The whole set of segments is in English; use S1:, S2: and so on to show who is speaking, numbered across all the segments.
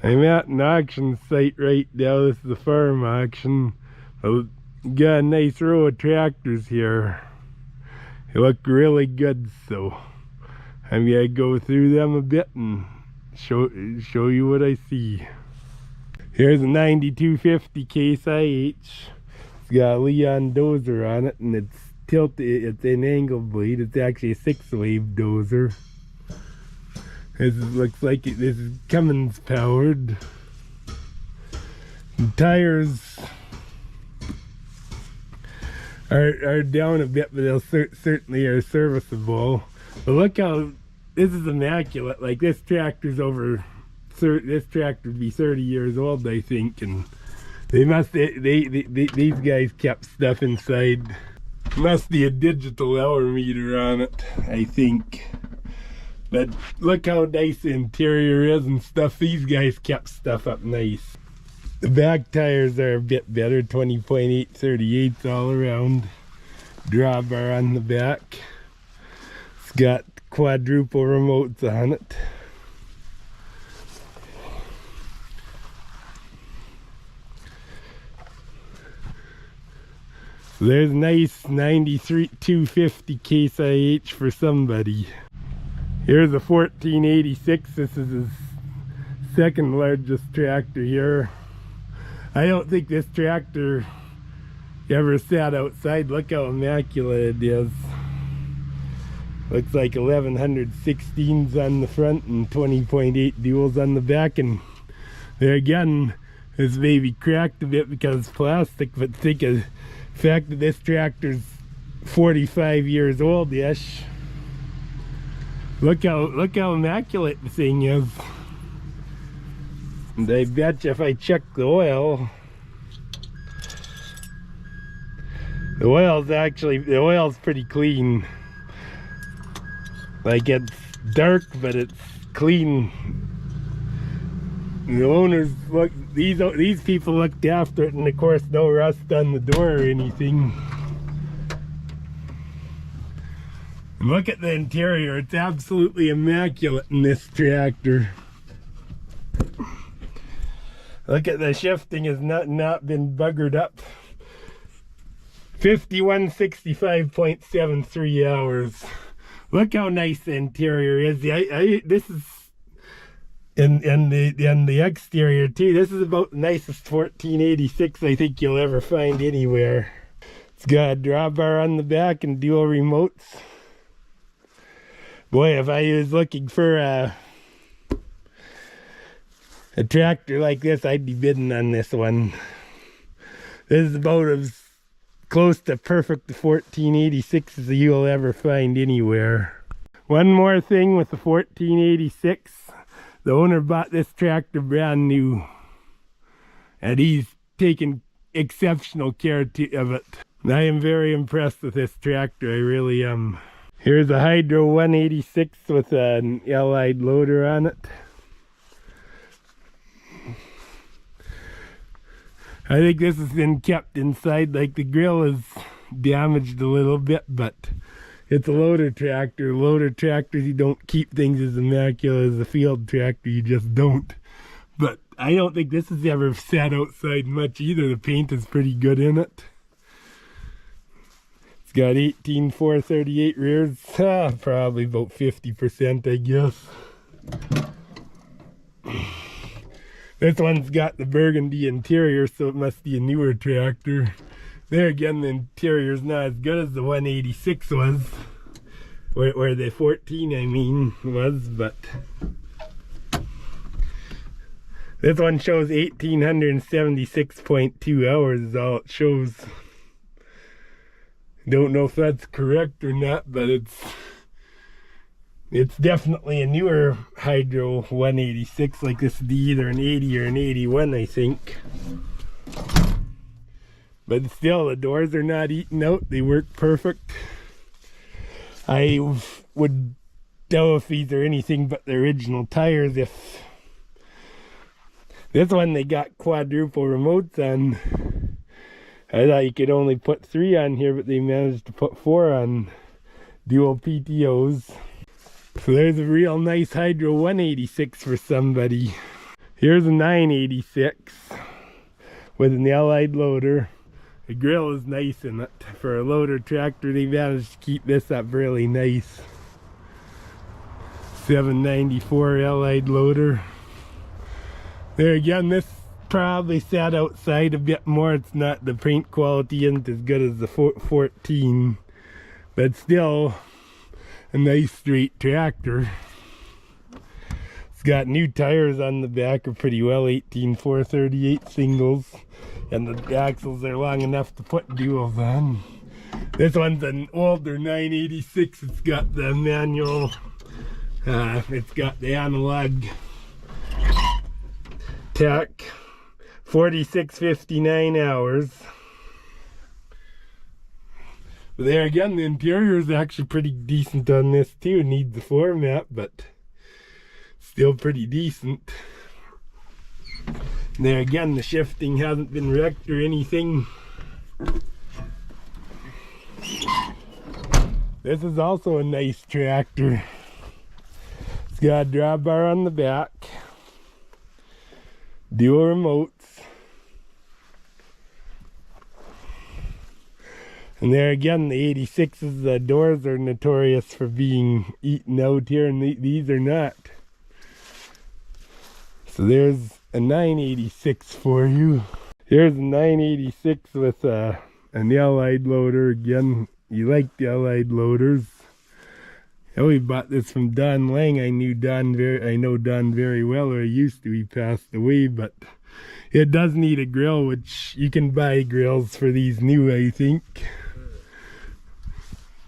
S1: I'm at an auction site right now. This is the farm auction. Got a nice row of tractors here. They look really good, so I'm gonna go through them a bit and show you what I see. Here's a 9250 Case IH. It's got a Leon dozer on it, and it's tilted. It's an angle blade. It's actually a 6-wave dozer. Looks like this is Cummins powered. The tires are down a bit, but they'll certainly are serviceable. But look how this is immaculate. Like this tractor's this tractor would be 30 years old, I think, and these guys kept stuff inside. Must be a digital hour meter on it, I think. But look how nice the interior is and stuff. These guys kept stuff up nice. The back tires are a bit better, 20.8 38s all around. Drawbar on the back. It's got quadruple remotes on it. So there's a nice 93 250 Case IH for somebody. Here's a 1486. This is his second largest tractor here. I don't think this tractor ever sat outside. Look how immaculate it is. Looks like 1116s on the front and 20.8 duals on the back. And there again, this baby cracked a bit because it's plastic, but think of the fact that this tractor's 45 years old-ish. Look how immaculate the thing is. And I bet you if I check the oil, the oil's pretty clean. Like it's dark, but it's clean. And the owners these people looked after it, and of course no rust on the door or anything. Look at the interior. It's absolutely immaculate in this tractor. Look at the shifting has not been buggered up. 5165.73 hours. Look how nice the interior is. This is and the exterior too. This is about the nicest 1486 I think you'll ever find anywhere. It's got a drawbar on the back and dual remotes. Boy, if I was looking for a tractor like this, I'd be bidding on this one. This is about as close to perfect 1486 as you'll ever find anywhere. One more thing with the 1486. The owner bought this tractor brand new, and he's taken exceptional care of it. And I am very impressed with this tractor. I really am. Here's a Hydro 186 with an Allied loader on it. I think this has been kept inside. Like the grill is damaged a little bit, but it's a loader tractor. Loader tractors, you don't keep things as immaculate as a field tractor. You just don't. But I don't think this has ever sat outside much either. The paint is pretty good in it. Got 18.438 rears, probably about 50%, I guess. This one's got the burgundy interior, so it must be a newer tractor. There again, the interior's not as good as the 186 was, where the 14, I mean, was, but this one shows 1876.2 hours is all it shows. Don't know if that's correct or not, but it's definitely a newer Hydro 186. Like this would be either an 80 or an 81, I think. But still, the doors are not eaten out. They work perfect. I would doubt if these are anything but the original tires. If this one they got quadruple remotes on. I thought you could only put 3 on here, but they managed to put 4 on dual PTOs. So there's a real nice Hydro 186 for somebody. Here's a 986 with an allied loader. The grill is nice in it. For a loader tractor, they managed to keep this up really nice. 794 allied loader. There again, this probably sat outside a bit more. It's not, the paint quality isn't as good as the 14, but still a nice straight tractor. It's got new tires on the back, are pretty well 18 438 singles, and the axles are long enough to put duals on. This one's an older 986. It's got the manual, it's got the analog tach, 4659 hours. But there again, the interior is actually pretty decent on this too. It needs the floor mat, but still pretty decent. And there again, the shifting hasn't been wrecked or anything. This is also a nice tractor. It's got a drawbar on the back, dual remotes, and there again, the 86s, the doors are notorious for being eaten out here, and these are not. So there's a 986 for you. Here's a 986 with an allied loader. Again, you like the allied loaders. We bought this from Don Lang. I know Don very well, or I used to. He passed away, but it does need a grill, which you can buy grills for these new, I think.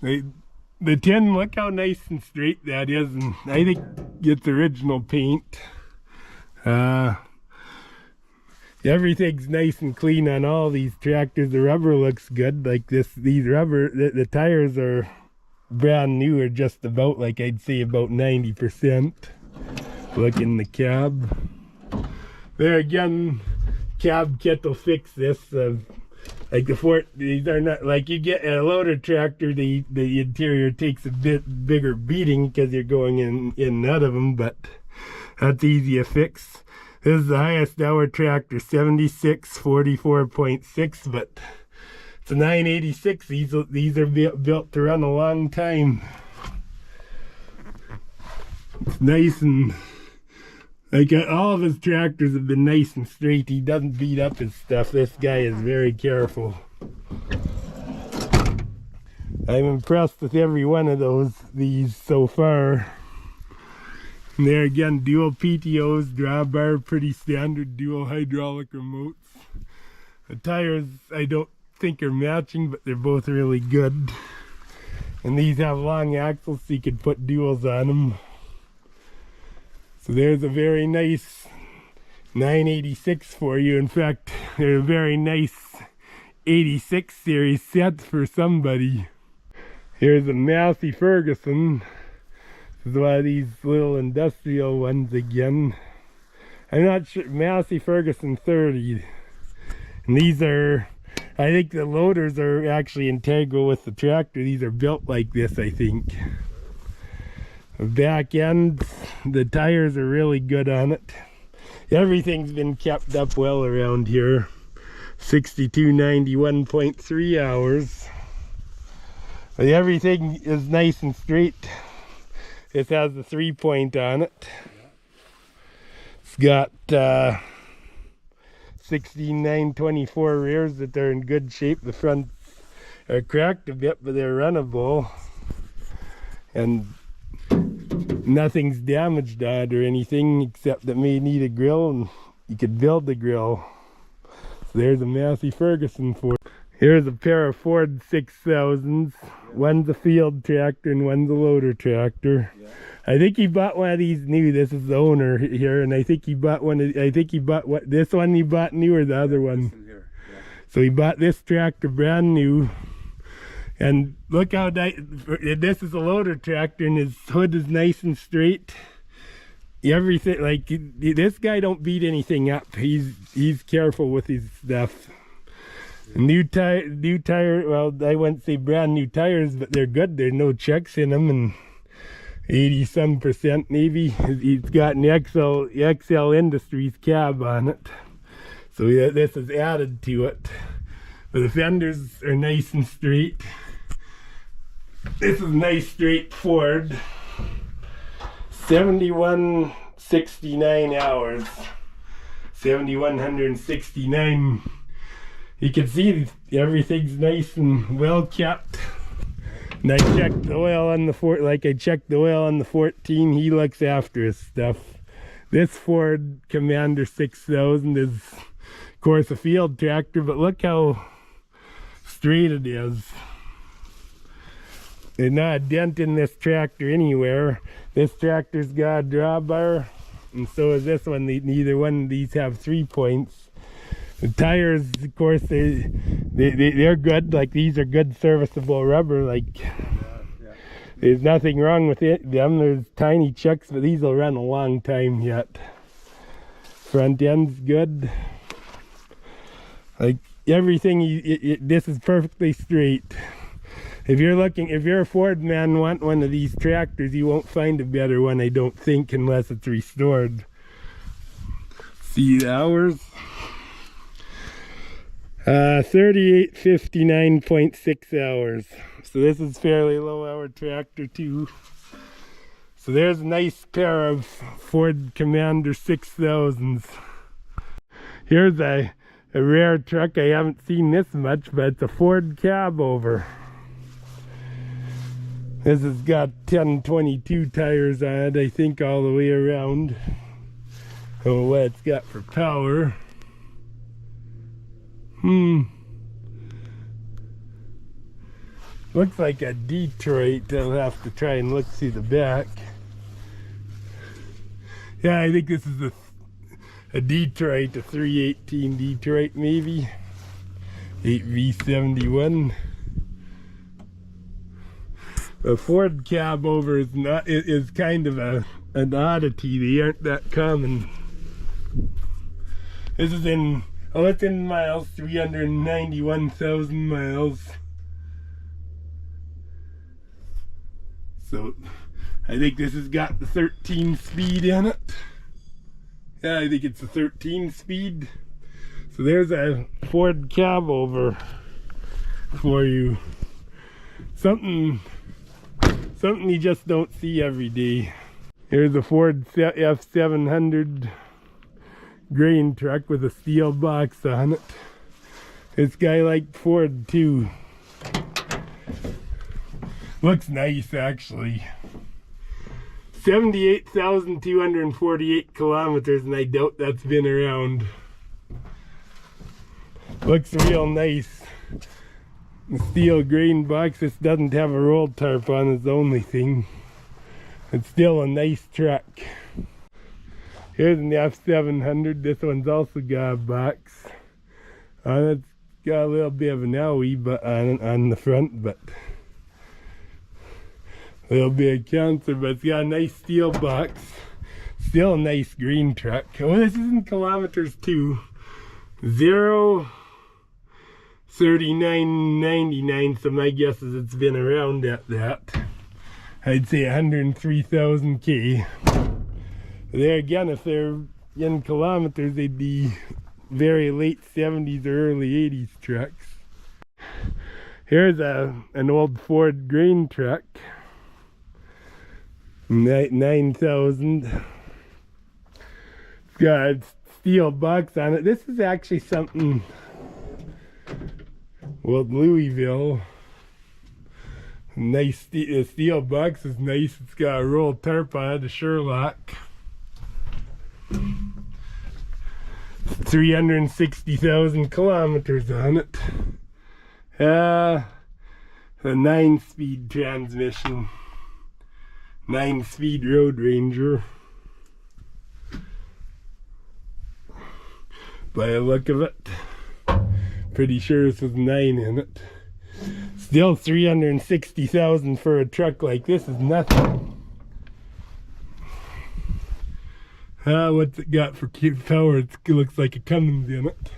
S1: The tin, look how nice and straight that is, and I think it's original paint. Everything's nice and clean on all these tractors. The rubber looks good. Like these rubber, the tires are brand new, or just about, like I'd say about 90%. Look in the cab. There again, cab kit will fix this. Like these are not like, you get a loader tractor, the interior takes a bit bigger beating because you're going in and out of them, but that's easy to fix. This is the highest hour tractor, 76 44.6, but it's a 986. These are built to run a long time. It's nice, and like all of his tractors have been nice and straight. He doesn't beat up his stuff. This guy is very careful. I'm impressed with every one of these so far. And there again, dual PTOs, drawbar, pretty standard, dual hydraulic remotes. The tires I don't think are matching, but they're both really good. And these have long axles, so you could put duals on them. So there's a very nice 986 for you. In fact, they're a very nice 86 series set for somebody. Here's a Massey Ferguson. This is one of these little industrial ones again. I'm not sure, Massey Ferguson 30. And these are, I think the loaders are actually integral with the tractor. These are built like this, I think. The back end, the tires are really good on it. Everything's been kept up well around here. 6291.3 hours. But everything is nice and straight. This has a 3-point on it. It's got 16924 rears that are in good shape. The fronts are cracked a bit, but they're runnable. And nothing's damaged on it or anything, except that may need a grill, and you could build the grill. So there's a Massey Ferguson for. Here's a pair of Ford 6000s. One's a field tractor and one's a loader tractor. Yeah. I think he bought one of these new. This is the owner here, and I think he bought one. I think he bought this one he bought new, or the other one. Here. Yeah. So he bought this tractor brand new. And look how nice, this is a loader tractor, and his hood is nice and straight. Everything, like, this guy don't beat anything up. He's careful with his stuff. New tire, well, I wouldn't say brand new tires, but they're good. There's no checks in them, and 80% maybe. It's got an XL Industries cab on it, so yeah, this is added to it. But the fenders are nice and straight. This is a nice straight Ford. 7169 hours. 7,169. You can see everything's nice and well kept. And I checked the oil on the I checked the oil on the 14. He looks after his stuff. This Ford Commander 6000 is, of course, a field tractor, but look how straight it is. There's not a dent in this tractor anywhere. This tractor's got a drawbar, and so is this one. Neither one of these have 3 points. The tires, of course, they're good. Like, these are good serviceable rubber. Like, there's nothing wrong with them. There's tiny chucks, but these will run a long time yet. Front end's good. Like, everything, this is perfectly straight. If you're a Ford man, want one of these tractors, you won't find a better one, I don't think, unless it's restored. See the hours. 3859.6 hours. So this is fairly low hour tractor too. So there's a nice pair of Ford Commander 6000s. Here's a rare truck. I haven't seen this much, but it's a Ford Cabover. This has got 1022 tires on it, I think, all the way around. Oh, what it's got for power. Looks like a Detroit. I'll have to try and look through the back. Yeah, I think this is a Detroit, a 318 Detroit maybe. 8V71. A Ford Cabover is kind of an oddity. They aren't that common. This is in, oh, it's in miles, 391,000 miles. So I think this has got the 13 speed in it. Yeah, I think it's a 13 speed. So there's a Ford Cabover for you. Something you just don't see every day. Here's a Ford F700 grain truck with a steel box on it. This guy liked Ford too. Looks nice, actually. 78,248 kilometers, and I doubt that's been around. Looks real nice. The steel grain box. This doesn't have a roll tarp on, it's the only thing. It's still a nice truck. Here's an F700. This one's also got a box. It's got a little bit of an owie on the front, but a little bit of cancer, but it's got a nice steel box. Still a nice green truck. Oh, this is in kilometers too. 03999, so my guess is it's been around at that. I'd say 103,000 K. There again, if they're in kilometers, they'd be very late 70s or early 80s trucks. Here's an old Ford grain truck. 9,000. It's got a steel box on it. This is actually something, well, Louisville. Nice, the steel box is nice. It's got a roll tarp on it, a Sherlock. 360,000 kilometers on it. A 9-speed transmission. 9-speed Road Ranger. By the look of it, pretty sure this was 9 in it. Still 360,000 for a truck like this is nothing. What's it got for power? It looks like a Cummins in it.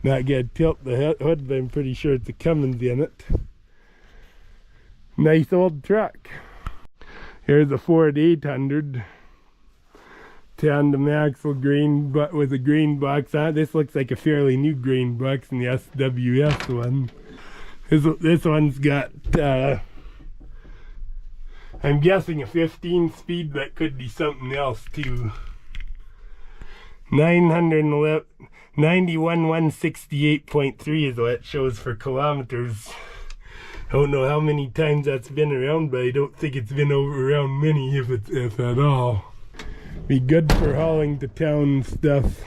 S1: Not gonna tilt the hood, but I'm pretty sure it's a Cummins in it. Nice old truck. Here's a Ford 800. Tandem axle grain, but with a grain box on it. This looks like a fairly new grain box in the SWS one. This one's got, I'm guessing a 15 speed, but could be something else too. 91,168.3 is what it shows for kilometers. I don't know how many times that's been around, but I don't think it's been around many, if at all. Be good for hauling to town and stuff.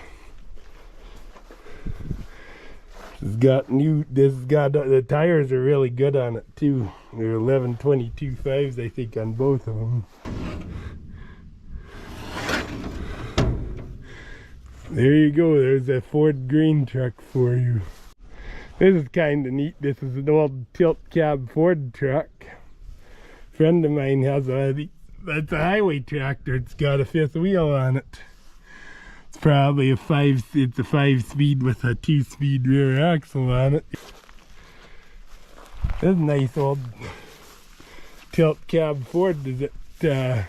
S1: The tires are really good on it too. They're 11/22.5s, I think, on both of them. There you go, there's a Ford grain truck for you. This is kind of neat. This is an old tilt cab Ford truck. A friend of mine has that's a highway tractor. It's got a fifth wheel on it. It's probably a 5-speed with a 2-speed rear axle on it. This is a nice old tilt cab Ford. Does it? Yeah,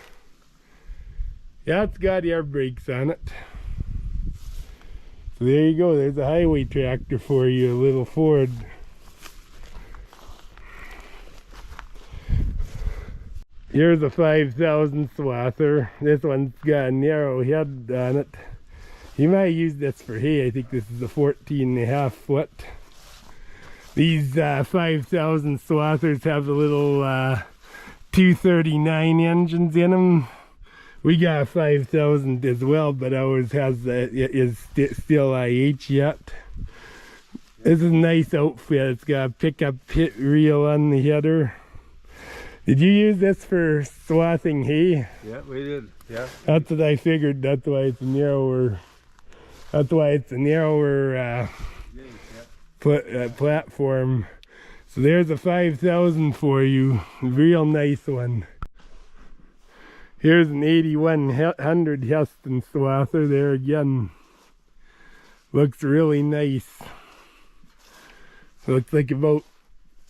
S1: it's got air brakes on it. So there you go. There's a highway tractor for you, a little Ford. Here's a 5,000 swather. This one's got a narrow head on it. You might use this for hay. I think this is a 14.5 foot. These 5,000 swathers have the little 239 engines in them. We got a 5,000 as well, but ours is still IH yet. This is a nice outfit. It's got a pickup pit reel on the header. Did you use this for swathing hay? Yeah, we did. Yeah. That's what I figured. That's why it's a narrower. That's why it's a narrower platform. So there's a 5,000 for you. A real nice one. Here's an 8100 Heston swather. There again. Looks really nice. Looks like about,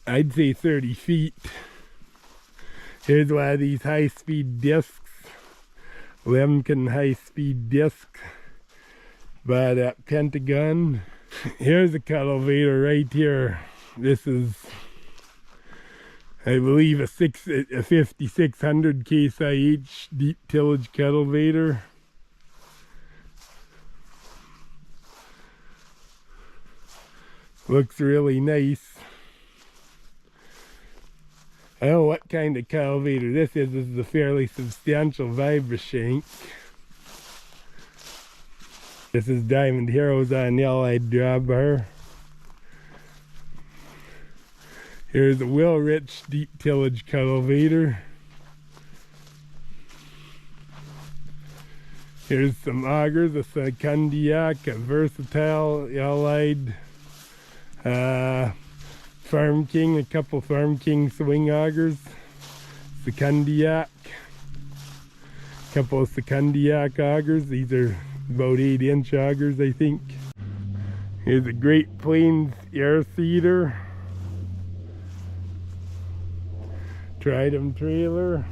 S1: I'd say 30 feet. Here's one of these high-speed discs. Lemken high-speed disc by that Pentagon. Here's a cultivator right here. This is, I believe, a 5600 Case IH deep tillage cultivator. Looks really nice. I don't know what kind of cultivator this is. This is a fairly substantial Vibrashank. This is Diamond Heroes on the Allied drawbar. Here's a Will-Rich deep tillage cultivator. Here's some augers, a Secundiac, a Versatile Allied Farm King, a couple Farm King swing augers, Secundiac, a couple of Secundiac augers. These are about 8-inch augers, I think. Here's a Great Plains air seeder, Tridem trailer.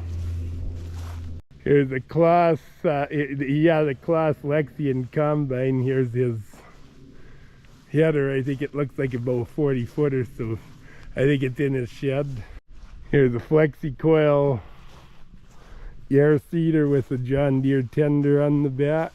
S1: Here's a Claas, the Claas Lexion combine. Here's his header. I think it looks like about 40 footer, so I think it's in his shed. Here's a Flexi Coil air seeder with a John Deere tender on the back.